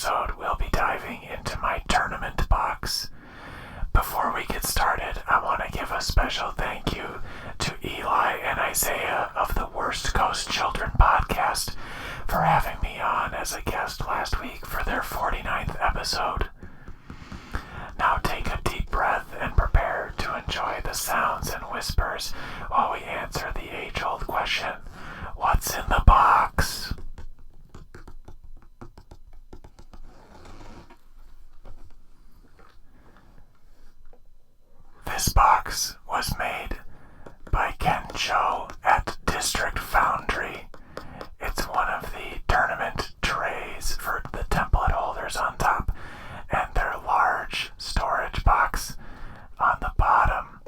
episode, we'll be diving into my tournament box. Before we get started, I want to give a special thank you to Eli and Isaiah of the Worst Coast Children podcast for having me on as a guest last week for their 49th episode. Now take a deep breath and prepare to enjoy the sounds and whispers while we answer the age-old question, what's in the box? This box was made by Ken Cho at District Foundry. It's one of the tournament trays for the template holders on top and their large storage box on the bottom.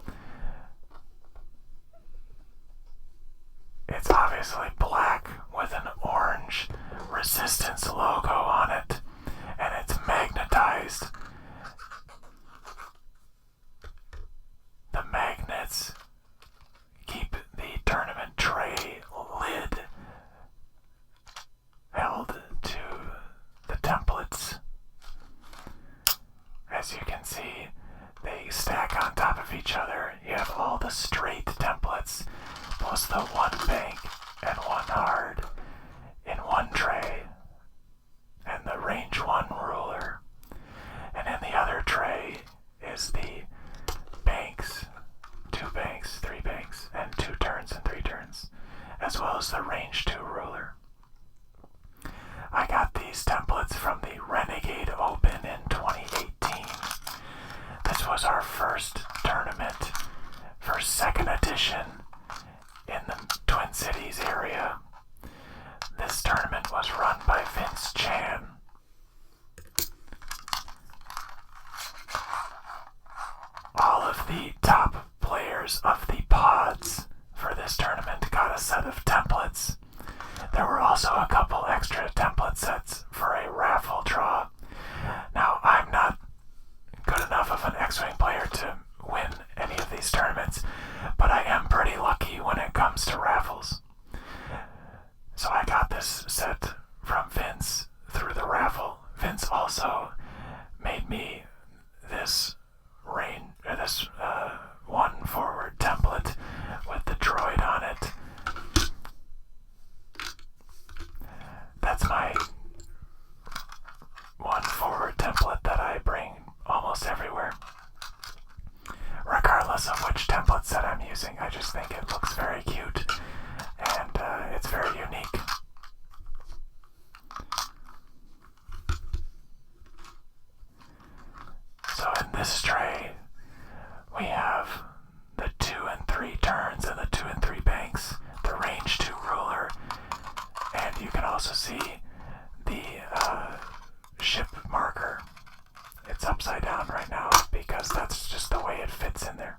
It's obviously black with an orange resistance logo on it, and it's magnetized. The magnets keep the tournament tray lid held to the templates. As you can see, they stack on top of each other. You have all the straight templates, plus the one bank and one hard in one tray, and the range 1 ruler. And in the other tray is the banks, 2 banks, 3 banks, and 2 turns and 3 turns, as well as the range 2 ruler. I got these templates from the Renegade Open in 2018. This was our first tournament for 2nd edition in the Twin Cities area. This tournament was run by Vince Chan. All of the top players of the pods for this tournament got a set of templates. There were also a couple extra template sets for a raffle draw. Now, I'm not good enough of an X-Wing player to win any of these tournaments, but I am pretty lucky when it comes to raffles. So I got this set from Vince through the raffle. Vince also made me this one forward template with the droid on it. That's my one forward template that I bring almost everywhere. Regardless of which template set I'm using, I just think it looks very cute and it's very unique. So in this tray, we have the 2 and 3 turns and the 2 and 3 banks, the range 2 ruler, and you can also see the ship marker. It's upside down right now because that's just the way it fits in there.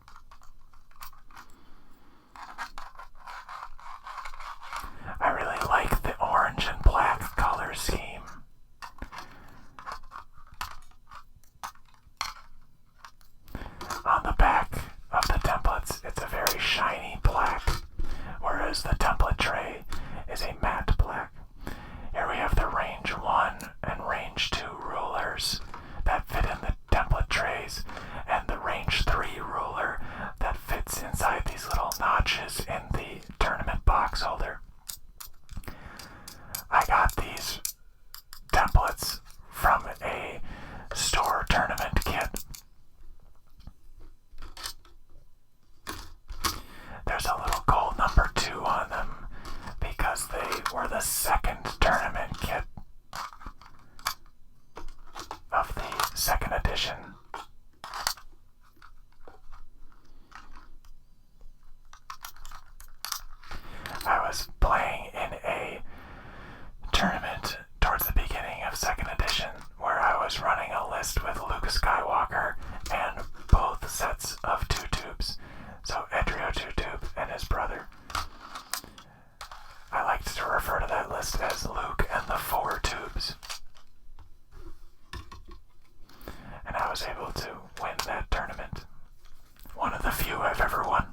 I really like the orange and black color scheme. On the back of the templates, it's a very shiny black, whereas the template tray is a matte black. Here we have the range 1 and range 2 rulers that fit in the template trays, and the range 3 ruler that fits inside these little notches in the tournament box holder. I got these templates from a store tournament kit. There's a little gold number 2 on them because they were the 2nd tournament kit of the 2nd edition. I was playing in a tournament towards the beginning of 2nd edition where I was running a list with Luke Skywalker and both sets of 2 tubes. So Edrio 2-tube and his brother. I like to refer to that list as Luke and the 4 tubes. And I was able to win that tournament. One of the few I've ever won.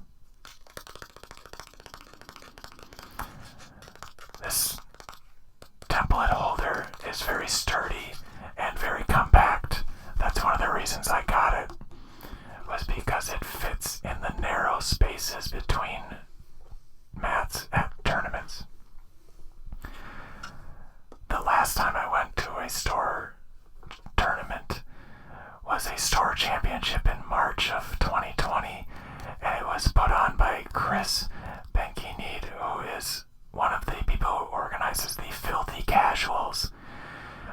This template holder is very sturdy a store tournament was a store championship in March of 2020, and it was put on by Chris Benkinid, who is one of the people who organizes the Filthy Casuals,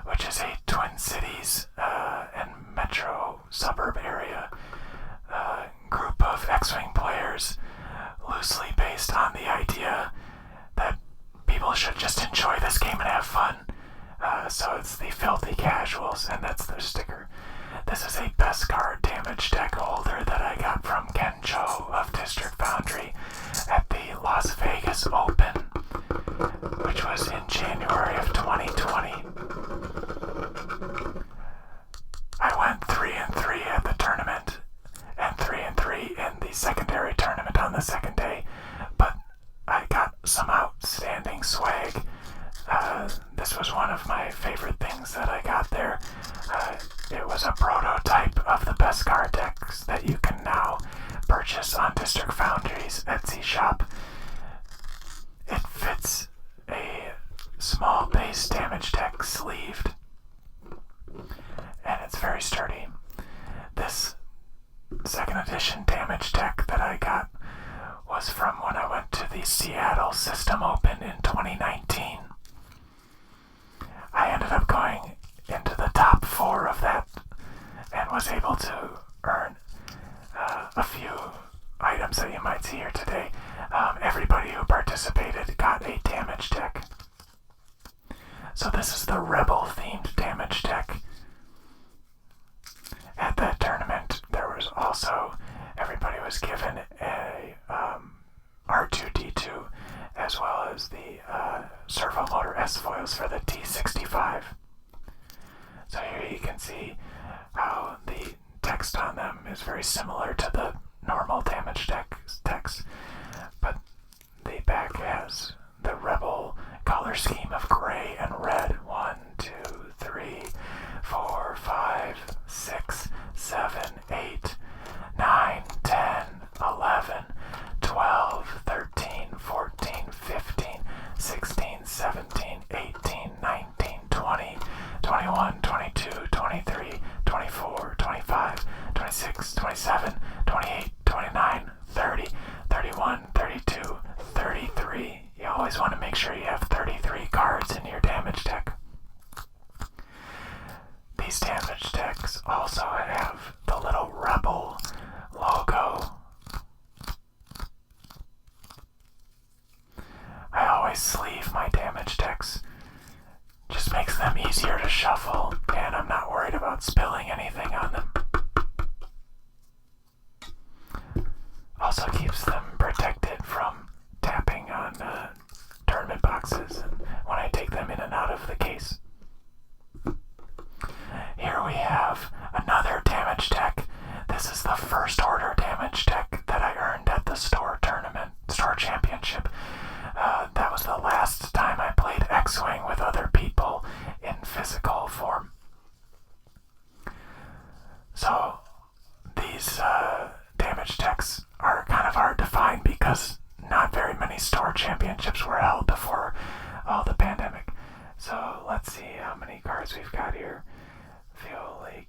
which is a Twin Cities and metro suburb area group of X-Wing players, loosely based on the idea that people should just enjoy this game and have fun. So it's the Filthy Casuals, and that's their sticker. This is a Beskar damage deck holder that I got from Ken Cho of District Foundry at the Las Vegas Open, which was in January of 2020. I went 3-3 at the tournament and 3-3 in the secondary tournament on the second day, but I got some outstanding swag. This was one of my favorite things that I got there. It was a prototype of the Beskar decks that you can now purchase on District Foundry's Etsy shop. It fits a small base damage deck sleeved, and it's very sturdy. This second edition damage deck that I got was from when I went to the Seattle System Open in 2019. I ended up going into the top 4 of that and was able to earn a few items that you might see here today. Everybody who participated got a damage deck. So this is the Rebel themed damage deck. At that tournament, there was also, everybody was given a R2-D2 as well as the servo motor S-foils for the T65. So here you can see how the text on them is very similar to the normal damage deck text, but the back has the Rebel color scheme of gray and red. 1, 2, 3, 4, 5, 6, 7, 8, 9, 10, 11, 12, 13, 14, 15, 16, 17, 18, 19, 20, 21, 22, 23, 24, 25, 26, 27, 28, 29, 30, 31, 32, 33. You always want to make sure you have 33 cards in your damage deck. These damage decks also have the little Rebel logo. I always sleeve my damage decks. Just makes them easier to shuffle, and I'm not worried about spilling anything on them. Also keeps them protected from tapping on tournament boxes and when I take them in and out of the case. Here we have another damage deck. This is the first order damage deck that I earned at the store championship. That was the last time I played X-Wing with other people in physical form. So these damage decks are kind of hard to find because not very many store championships were held before all the pandemic. So let's see how many cards we've got here. Feel like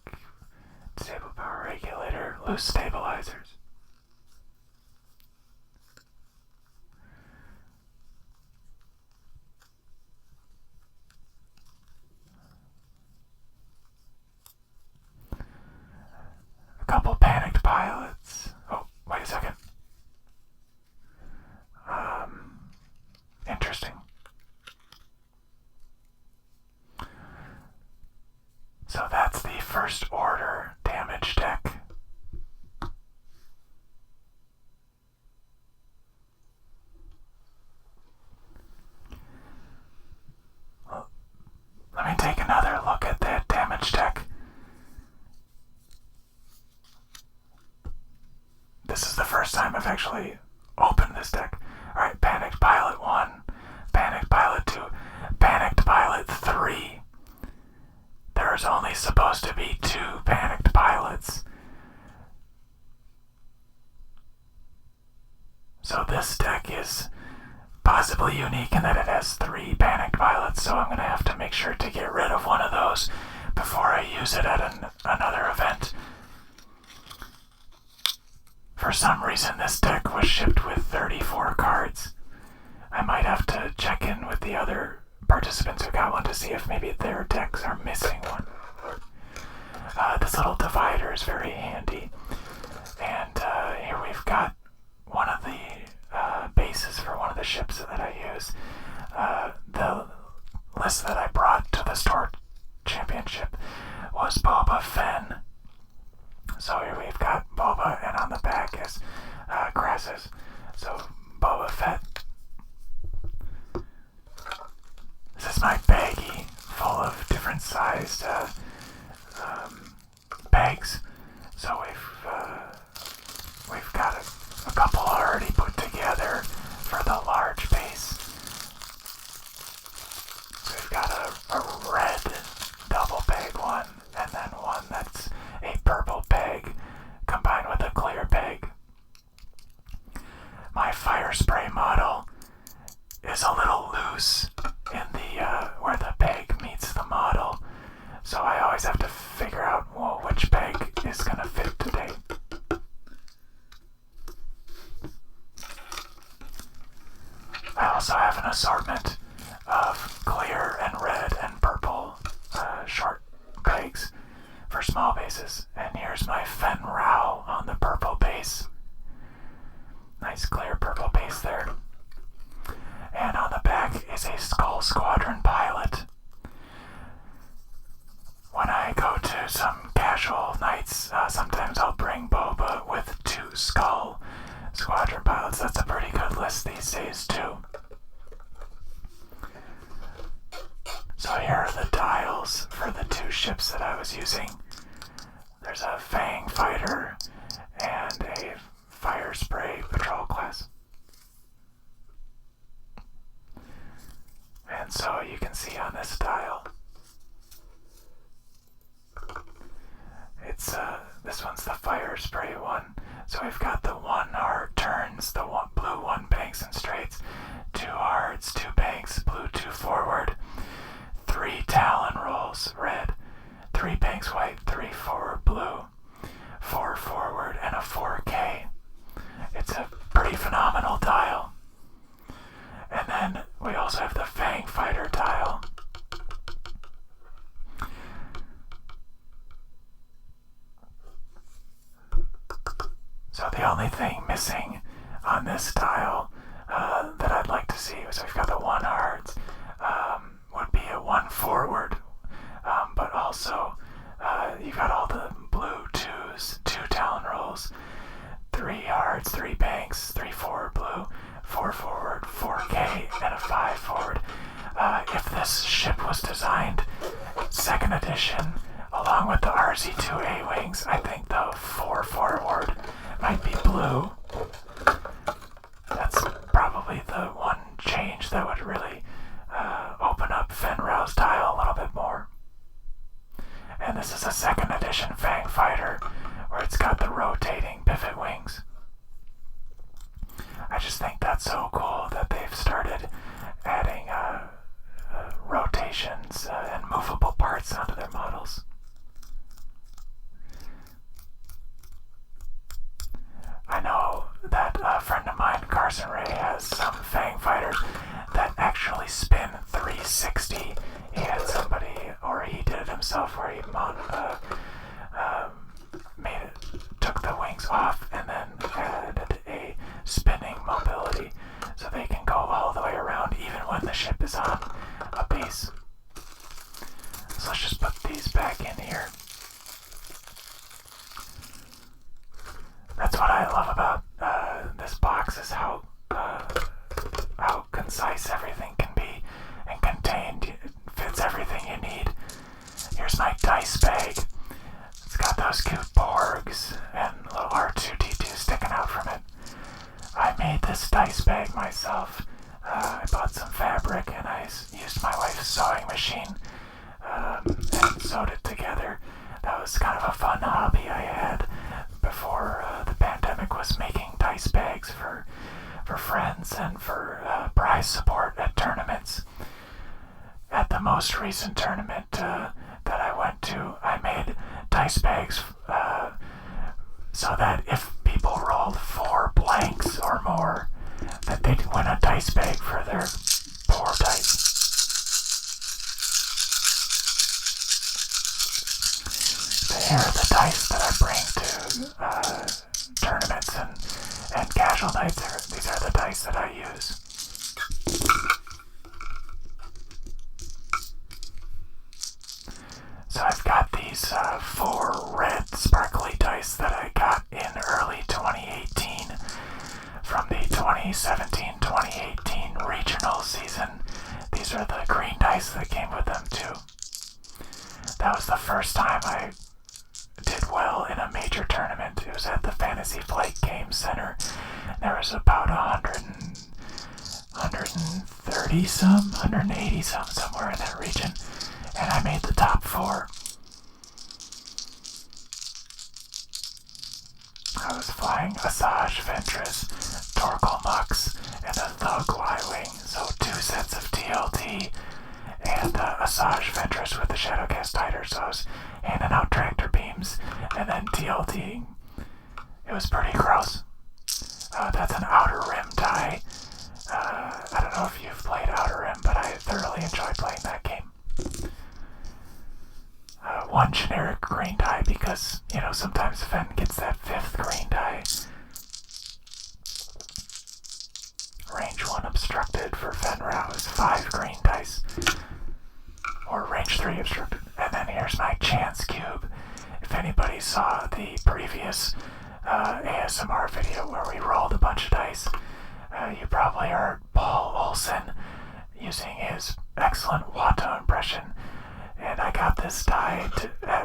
disable power regulator, loose stabilizers. A couple panicked pilots. Oh, wait a second. Interesting. So that's the first order damage deck. Well, let me take another look at that damage deck. This is the first time I've actually opened this deck. Alright, Panicked Pilot 1, Panicked Pilot 2, Panicked Pilot 3. There's only supposed to be 2 Panicked Pilots. So this deck is possibly unique in that it has 3 Panicked Pilots, so I'm going to have to make sure to get rid of one of those those before I use it at another event. For some reason, this deck was shipped with 34 cards. I might have to check in with the other participants who got one to see if maybe their decks are missing one. This little divider is very handy. And here we've got one of the bases for one of the ships that I use. The list that I brought to the store championship was Boba Fett. So here we've got Boba, and on the back is Crassus. So Boba Fett. This is my baggie full of different sized bags. So we've got a couple already put together for the large base. So we've got a red double bag one, and then one that's a purple peg combined with a clear peg. My fire spray model is a little loose in the where the peg meets the model, so I always have to figure out which peg is gonna fit today. I also have an assortment of clear and red and purple short pegs for small bases, and here's my Fen Rao on the purple base. Nice clear purple base there. And on the back is a Skull Squadron pilot. When I go to some casual nights, sometimes I'll bring Boba with 2 Skull Squadron pilots. That's a pretty good list these days too. So here are the dials for the 2 ships that I was using. There's a Fang fighter and a fire spray patrol class. And so you can see on this dial, it's this one's the fire spray one. So we've got the 1 hard turns, the blue 1 banks and straights, 2 hards, 2 banks, blue 2 forward, 3 talon rolls, red, 3 banks white, 3 forward blue, 4 forward, and a 4K. It's a pretty phenomenal dial. And then we also have the Fang Fighter dial. So the only thing missing on this dial that I'd like to see is we've got the 1 hards, would be a 1 forward, but also you've got all the blue 2s, 2 talon rolls, 3 hards, 3 banks, 3 forward blue, 4 forward, 4K, and a 5 forward. If this ship was designed 2nd edition along with the RZ2A wings, I think the 4 forward might be blue. That's probably the one change that would really open up Fen Rao's dial a little bit more. And this is a 2nd edition Fang Fighter where it's got the rotating pivot wings. I just think that's so cool that they've started adding rotations and movable parts onto their models. I know that a friend of mine, Carson Ray, has some Fang Fighters that actually spin 360. He had somebody, or he did it himself, where he took the wings off and then added a spinning mobility so they can go all the way around even when the ship is on a base. So let's just put these back in here. That's what I love about this box, is how concise everything can be and contained. It fits everything you need. Here's my dice bag. It's got those cute Borgs and little R2-D2 sticking out from it. I made this dice bag myself. I bought some fabric and I used my wife's sewing machine and sewed it together. That was kind of a fun hobby I had before the pandemic, was making dice bags for friends and for prize support at tournaments. At the most recent tournament that dice bags so that if people rolled 4 blanks or more, that they'd win a dice bag for their poor dice. Here are the dice that I bring to tournaments and casual nights. These are the dice that I use. So I've got these 4 red sparkly dice that I got in early 2018 from the 2017-2018 regional season. These are the green dice that came with them too. That was the first time I did well in a major tournament. It was at the Fantasy Flight Game Center. There was about 130 some, 180 some, somewhere in that region. And I made the top 4. I was flying Asajj Ventress, Torkoal Mux, and a Thug Y-Wing. So 2 sets of TLT and Asajj Ventress with the Shadowcast Tighter. So I was handing out tractor beams and then TLT. It was pretty gross. That's an Outer Rim die. I don't know if you've played Outer Rim, but I thoroughly enjoyed playing that game. 1 generic green die because, sometimes Fen gets that 5th green die. Range 1 obstructed for Fenrau is 5 green dice. Or range 3 obstructed. And then here's my chance cube. If anybody saw the previous ASMR video where we rolled a bunch of dice, you probably heard Paul Olsen using his excellent Watto impression. And I got this die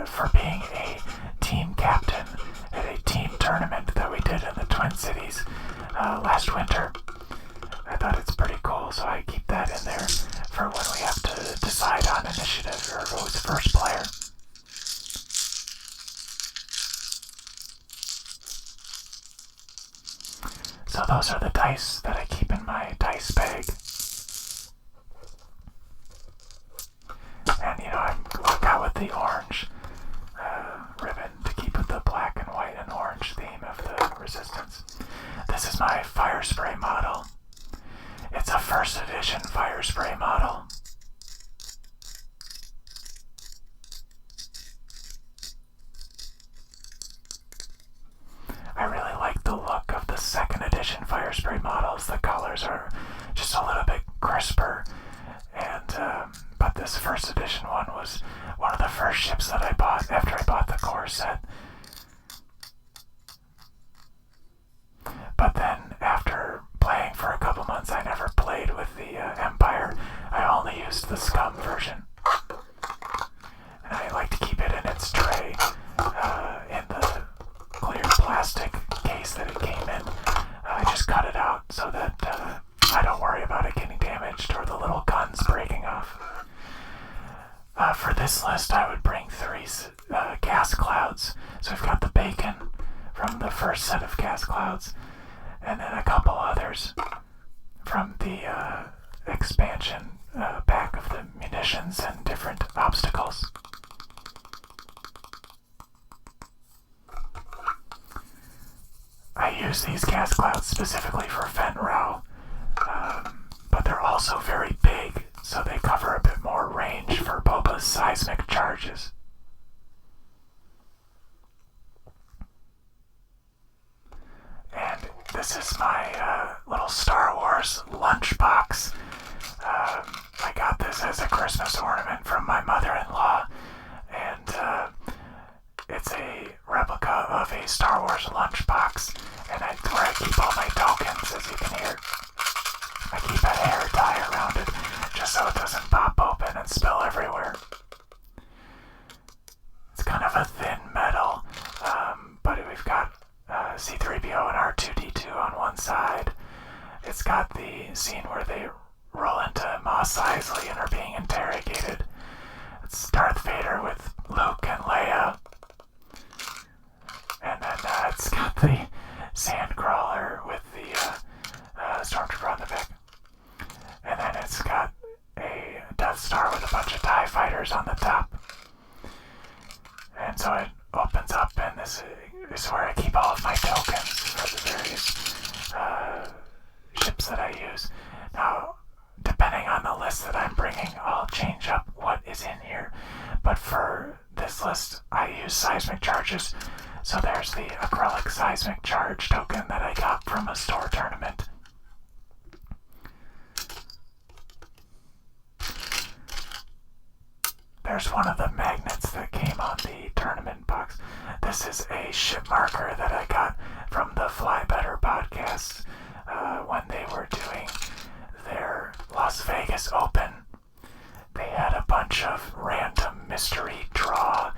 for being a team captain at a team tournament that we did in the Twin Cities last winter. I thought it's pretty cool, so I keep that in there for when we have to decide on initiative or who's first player. So those are the dice that I keep in my dice bag. And I walk out with the orange ribbon to keep with the black and white and orange theme of the Resistance. This is my fire spray model. It's a first edition fire spray model. I really like the look of the second edition fire spray models. The colors are just a little bit crisper. But this first edition one was one of the first ships that I bought after I bought the core set. But then after playing for a couple months, I never played with the Empire. I only used the Scum version. And I like to keep it in its tray, in the clear plastic case that it came in. I just cut it out so that I don't worry about it getting damaged or the little guns breaking off. For this list, I would bring 3 gas clouds. So we've got the Bacon from the first set of gas clouds, and then a couple others from the expansion pack of the munitions and different obstacles. I use these gas clouds specifically for Fenrau, but they're also very big, so they cover a bit more range for Boba's seismic charges. And this is my little Star Wars lunchbox. I got this as a Christmas ornament from my mother-in-law, and it's a replica of a Star Wars lunchbox, and where I keep all my tokens, as you can hear. I keep a hair tie around it, just so it doesn't pop open and spill everywhere. It's kind of a thin metal, but we've got C-3PO and R2-D2 on one side. It's got the scene where they roll into Mos Eisley and are being interrogated. It's Darth Vader with Luke and Leia. And then it's got the Sandcrawler with the Stormtrooper on the back. And then it's got a Death Star with a bunch of TIE fighters on the top. And so it for this list, I use seismic charges. So there's the acrylic seismic charge token that I got from a store tournament. There's one of the magnets that came on the tournament box. This is a ship marker that I got from the Fly Better podcast when they were doing their Las Vegas Open. They had a bunch of random mystery draw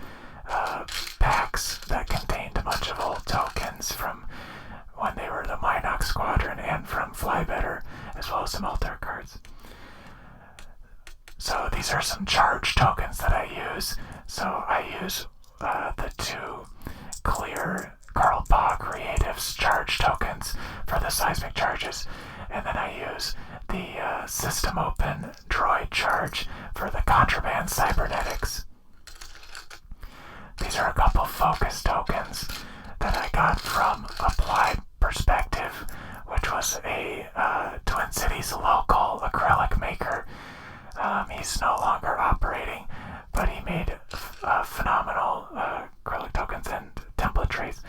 packs that contained a bunch of old tokens from when they were the Minox Squadron and from Fly Better, as well as some altar cards. So these are some charge tokens that I use. So I use the two clear Curled Paw Creatives charge tokens for the seismic charges, and then I use the System Open Droid charge for the Contraband Cybernetics. These are a couple focus tokens that I got from Applied Perspective, which was a Twin Cities local acrylic maker. He's no longer operating, but he made phenomenal acrylic tokens and template trays.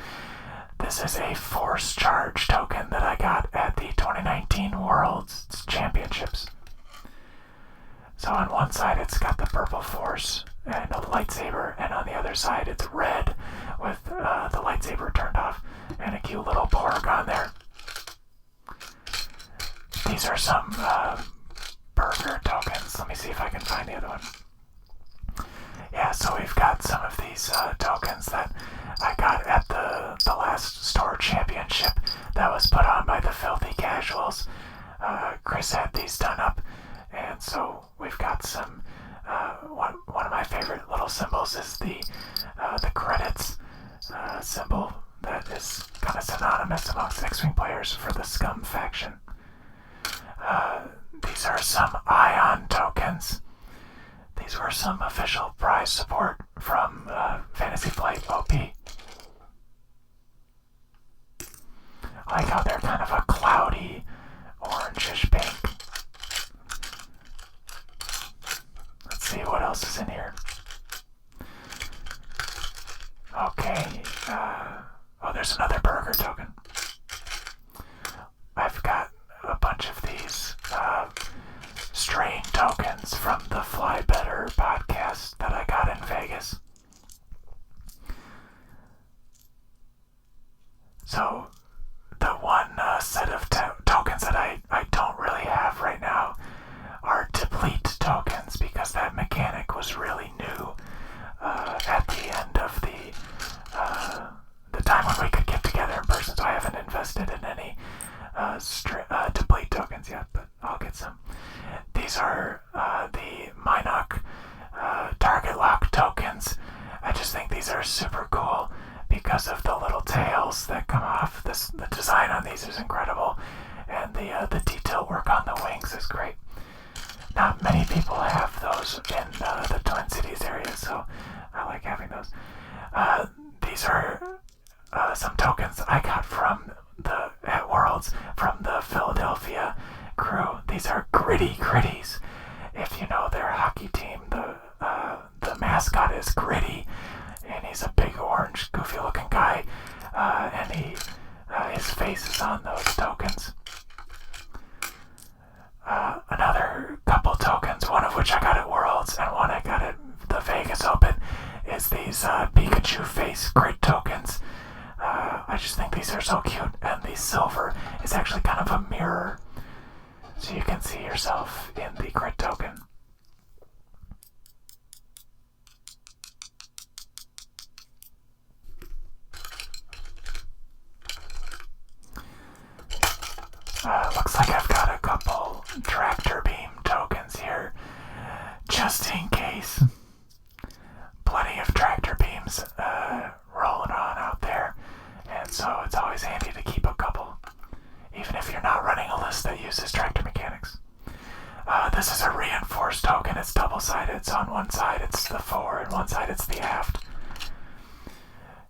This is a Force Charge token that I got at the 2019 Worlds Championships. So on one side it's got the purple Force and a lightsaber, and on the other side it's red with the lightsaber turned off and a cute little Borg on there. These are some burger tokens. Let me see if I can find the other one. Yeah, so we've got some of these tokens that I got at the last store championship that was put on by the Filthy Casuals. Chris had these done up, and so we've got some. One of my favorite little symbols is the credits symbol that is kind of synonymous amongst X-Wing players for the Scum faction. These are some Ion tokens. These were some official prize support from Fantasy Flight OP. I like how they're kind of a cloudy orangish pink. Let's see what else is in here. Okay. There's another burger token. I've got a bunch of these strain tokens from the Fly Better podcast that I got in Vegas. So the one set of tokens that I don't really have right now are deplete tokens, because that mechanic was really new at the end of the time when we could get together in person, so I haven't invested in any deplete tokens yet, but I'll get some. These are the Minox target lock tokens. I just think these are super cool because of the little tails that come off. The design on these is incredible, and the detail work on the wings is great. Not many people have those in the Twin Cities area, so I like having those. These are some tokens I got from at Worlds from the Philadelphia crew. These are Gritty Gritties. If you know their hockey team, the mascot is Gritty, and he's a big orange, goofy-looking guy, and his face is on those tokens. Another couple tokens, one of which I got at Worlds and one I got at the Vegas Open, is these Pikachu face grid tokens. I just think these are so cute, and the silver is actually kind of a mirror, so you can see yourself in the grid token. Looks like I've got a couple tractor beam tokens here, just in case. Plenty of tractor beams rolling on out there, and so it's always handy to keep a couple, even if you're not running a list that uses tractor mechanics. This is a reinforced token. It's double-sided, so on one side it's the fore, and one side it's the aft.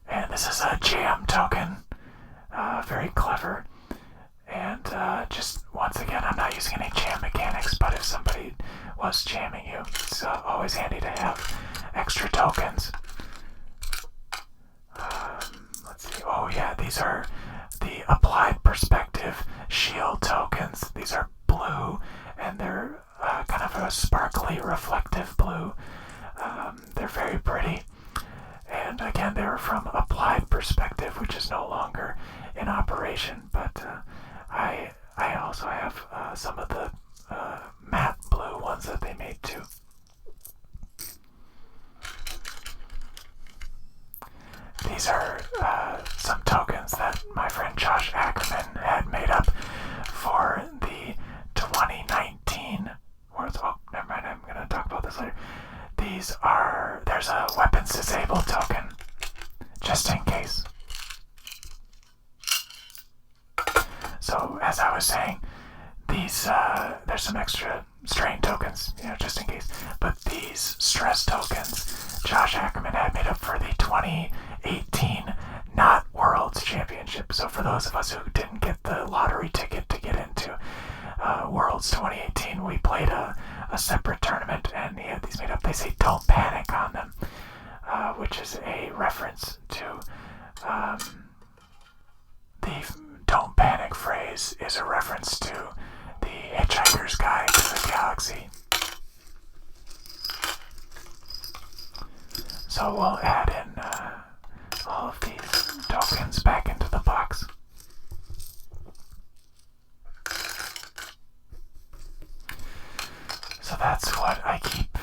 And this is a jam token, very clever. And just once again, I'm not using any jam mechanics, but if somebody was jamming you, it's always handy to have extra tokens. Let's see. Oh yeah, these are the applied perspective shield tokens. These are blue, and they're kind of a sparkly, reflective blue. They're very pretty. And again, they were from Applied Perspective, which is no longer in operation. But I also have some of the matte blue ones that they made too. These are some tokens that my friend Josh Ackerman had made up for the 2019. Oh, never mind. I'm gonna talk about this later. There's a weapons disabled token, just in case. So, as I was saying, there's some extra strain tokens, just in case. But these stress tokens, Josh Ackerman had made up for the 2018 Not Worlds Championship. So for those of us who didn't get the lottery ticket to get into Worlds 2018, we played a separate tournament, and he had these made up. They say "Don't panic" on them, which is a reference to the "Don't panic" phrase is a reference to the Hitchhiker's Guide to the Galaxy. So we'll add in all of these tokens back into the box. So that's what I keep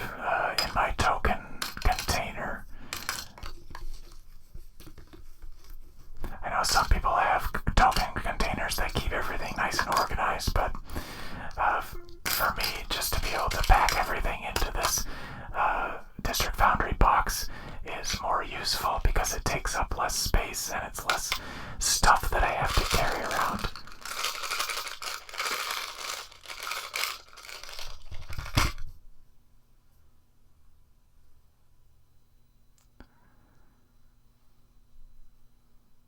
in my token container. I know some people have token containers that keep everything nice and organized, but for me, just to be able to pack everything into this District Foundry box is more useful because it takes up less space and it's less stuff that I have to carry around.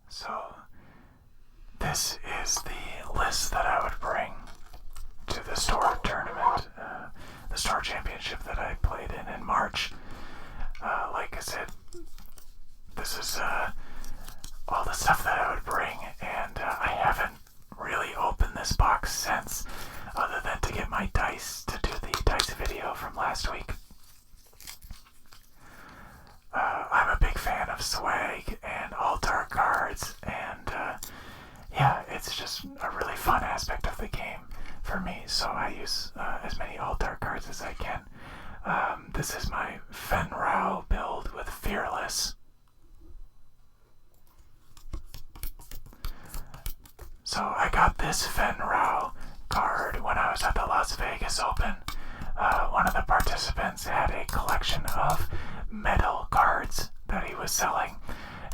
So this is the list that I would bring to the store tournament, the store championship that I played in March. Like I said, this is all the stuff that I would bring, and I haven't really opened this box since, other than to get my dice to do the dice video from last week. I'm a big fan of swag and altar cards, and yeah, it's just a really fun aspect of the game for me, so I use as many altar cards as I can. This is my Fenrau build with Fearless. So I got this Fenrau card when I was at the Las Vegas Open. One of the participants had a collection of metal cards that he was selling,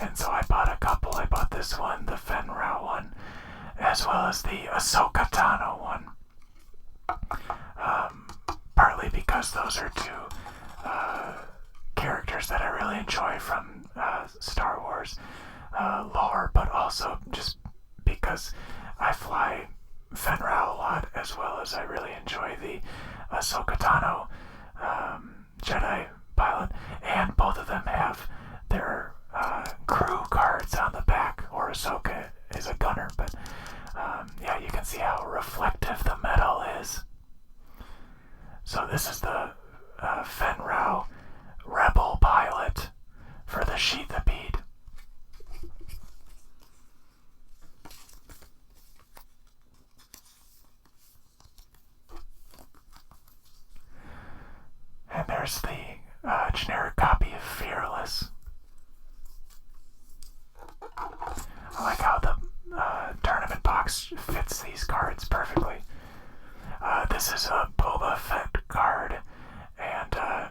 and so I bought a couple. I bought this one, the Fenrau one, as well as the Ahsoka Tano one. Partly because those are two characters that I really enjoy from Star Wars lore, but also just because I fly Fenrau a lot, as well as I really enjoy the Ahsoka Tano Jedi pilot, and both of them have their crew cards on the back, or Ahsoka is a gunner, but yeah, you can see how reflective the metal is. So this is the Fenrau Rebel pilot for the Sheathapede. And there's the generic copy of Fearless. I like how the tournament box fits these cards perfectly. This is a Boba Fett card, and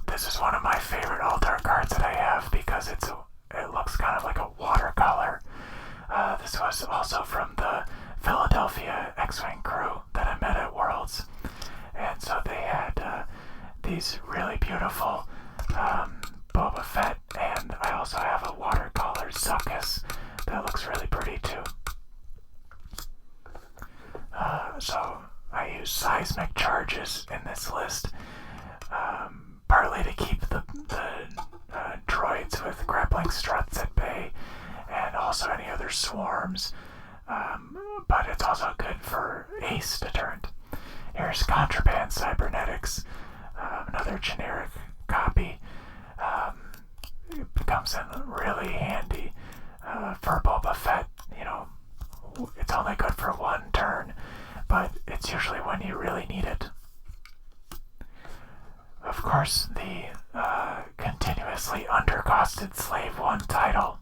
this is one of my favorite altar cards that I have because it looks kind of like a watercolor. This was also from the Philadelphia X-Wing crew that I met at Worlds, and so they had these really beautiful Boba Fett, and I also have a watercolor Zuckuss that looks really pretty too. So I use seismic charges in this list, partly to keep like struts at bay and also any other swarms. But it's also good for ace deterrent. Here's Contraband Cybernetics, another generic copy. It comes in really handy for Boba Fett. It's only good for one turn, but it's usually when you really need it. Of course, the continuously undercosted Slave 1 title.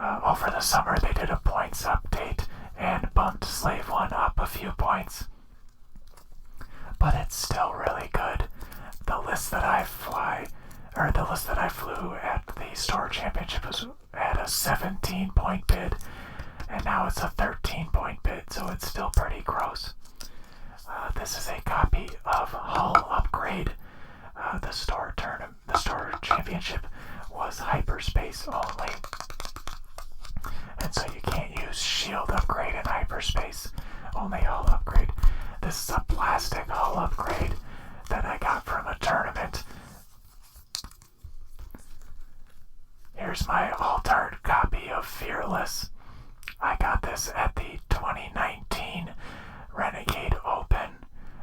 Over the summer, they did a points update and bumped Slave 1 up a few points. But it's still really good. The list that I flew at the Store Championship was at a 17-point bid, and now it's a 13-point bid, so it's still pretty gross. This is a copy of Hull Upgrade. The Store Championship was hyperspace only, and so you can't use Shield Upgrade in hyperspace, only Hull Upgrade. This is a plastic Hull Upgrade that I got from a tournament. Here's my altered copy of Fearless. I got this at the 2019 Renegade Open,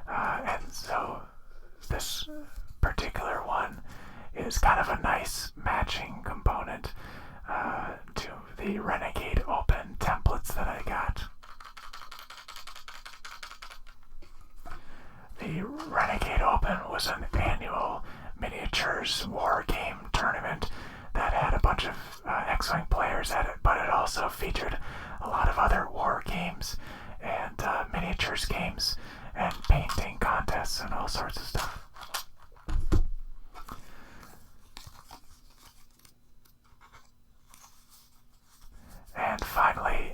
and so this particular one is kind of a nice matching component to the Renegade Open templates that I got. The Renegade Open was an annual miniatures war game tournament that had a bunch of X-Wing players at it, but it also featured a lot of other war games and miniatures games and painting contests and all sorts of stuff. And finally,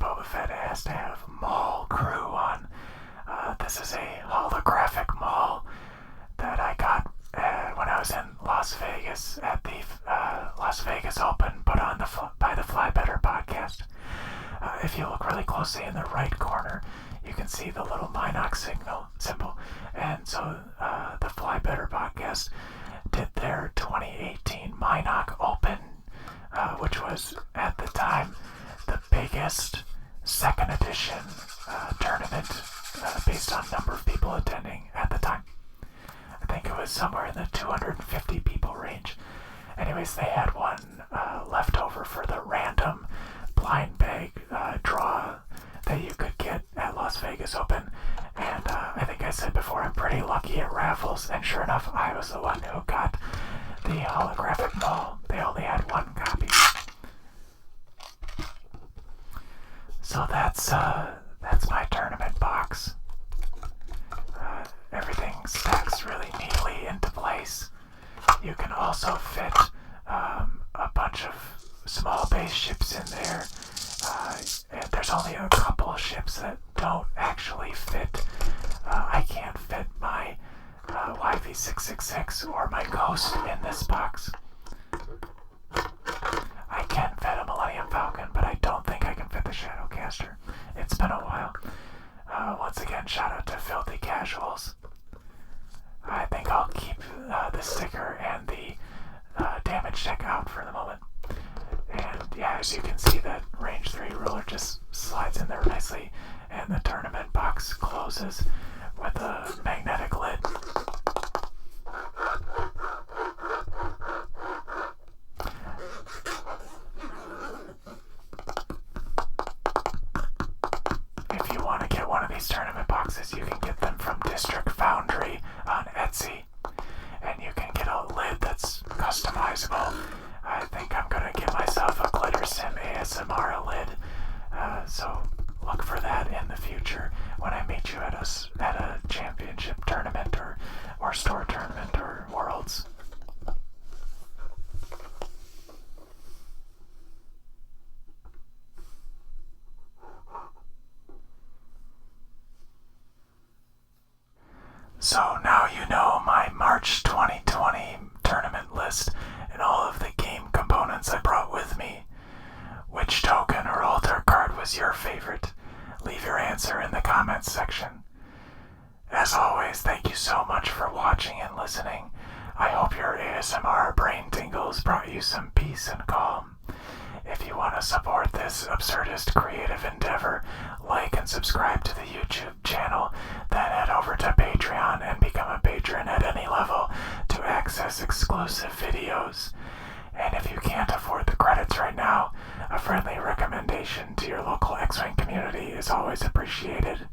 Boba Fett has to have Maul Crew on. This is a holographic Maul that I got when I was in Las Vegas at the Las Vegas Open, put on by the Fly Better podcast. If you look really closely in the right corner, you can see the little Minox symbol. And so the Fly Better podcast did their 2018 Minox Open, which was at the time the biggest second edition tournament based on number of people attending at the time. I think it was somewhere in the 250 people range. Anyways, they had one left over for the random blind bag draw that you could get at Las Vegas Open. And I think I said before, I'm pretty lucky at raffles. And sure enough, I was the one who got the holographic Maul. They only had one copy. So that's my tournament box. Everything stacks really neatly into place. You can also fit a bunch of small base ships in there. And there's only a couple of ships that don't actually fit. I can't fit my YV666 or my Ghost in this box. I can fit a Millennium Falcon, but I don't think I can fit the Shadowcaster. It's been a while. Once again, shout out to Filthy Casuals. I think I'll keep the sticker and the damage deck out for the moment. And yeah, as you can see, that range 3 ruler just slides in there nicely, and the tournament box closes with a magnetic lid. If you want to get one of these tournament boxes, you can get them from District ASMR brain tingles brought you some peace and calm. If you want to support this absurdist creative endeavor, like and subscribe to the YouTube channel, then head over to Patreon and become a patron at any level to access exclusive videos. And if you can't afford the credits right now, a friendly recommendation to your local X-Wing community is always appreciated.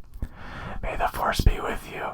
May the Force be with you,